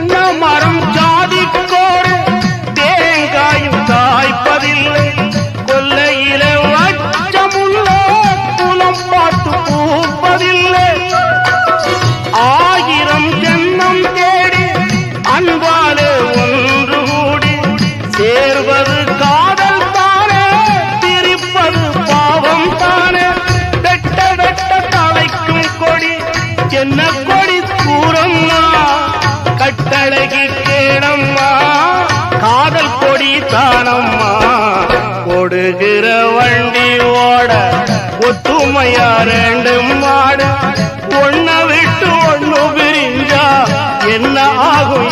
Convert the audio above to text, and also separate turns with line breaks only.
தென்னை மரம் ஜாதிக்கோடு தேங்காயும் காய்ப்பதில்லை கொல்லையில வச்சமுள்ள குலம் பார்த்து பூப்பதில்லை ஆயிரம் ஜென்மம் தேடி அன்பாலே ஒன்று கூடி சேர்வது காதல் தானே திரிப்பது பாவம் தானே வெட்ட வெட்ட தலைக்கும் கொடி என்ன கொடி கூறம்மா கட்டழகி கேடம்மா காதல் கொடி தானம்மா கொடுகிற வண்டி ஓட ஒத்துமையா ரெண்டு மாடு ஒன்ன விட்டு ஒண்ணு பிரிஞ்சா என்ன ஆகும்